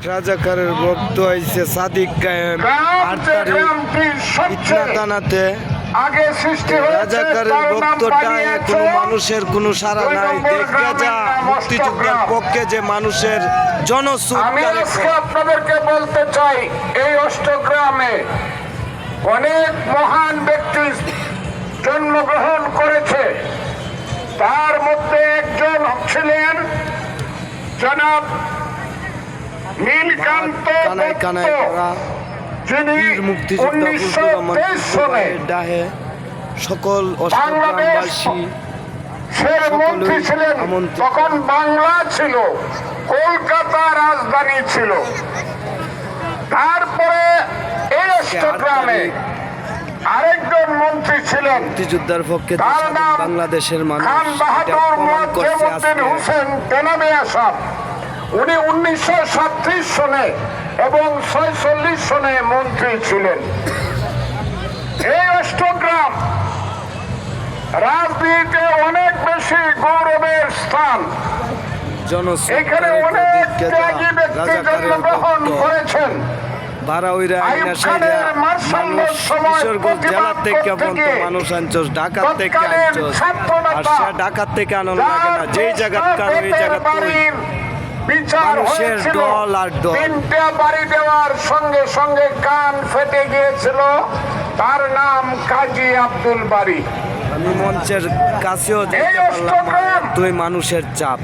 রাজাকারের ভক্ত হয়েছে সাদিক কায়েম ৮ তারিখ ইটনা থানাতে। রাজাকারের ভক্তটা কোনো মানুষের কোনো সাড়া নাই। দেখা যা মুক্তিযুদ্ধের পক্ষে যে মানুষের আমি আজকে আপনাদেরকে বলতে চাই, এই অষ্টগ্রামে অনেক মহান ব্যক্তি জন্মগ্রহণ করেছে। তার মধ্যে একজন ছিলেন জনাব নীলকান্ত যিনি 1923 সনে সকল অষ্টগ্রামবাসী মন্ত্রী ছিলেন। তখন বাংলা ছিল, কলকাতা রাজধানী ছিল। তারপরে এই অষ্টগ্রামে আরেকজন মন্ত্রী ছিলেন, মুক্তিযোদ্ধার পক্ষে বাংলাদেশের মানুষ খান বাহাদুর মুয়াজ্জেমউদ্দিন হোসেন তেনামিয়া সাহেব। উনি 1937 সনে এবং 46 সনে মন্ত্রী ছিলেন। এই অষ্টগ্রাম রাজনীতিতে অনেক বেশি গৌরবের স্থান। এখানে অনেক ত্যাগী ব্যক্তি জন্মগ্রহণ করেছেন। জেলা থেকে মানুষ আনছস, ঢাকা থেকে আনছস, আর সে ঢাকা থেকে আনন্দ লাগে না। যেই জায়গাকার ওই জায়গা মানুষের দল আর দল। 3টা বাড়ি দেওয়ার সঙ্গে সঙ্গে কান ফেটে গিয়েছিল। তার নাম কাজী আব্দুল বারী। আমি মঞ্চের কাছেও যেতে পারলাম, তুই মানুষের চাপ।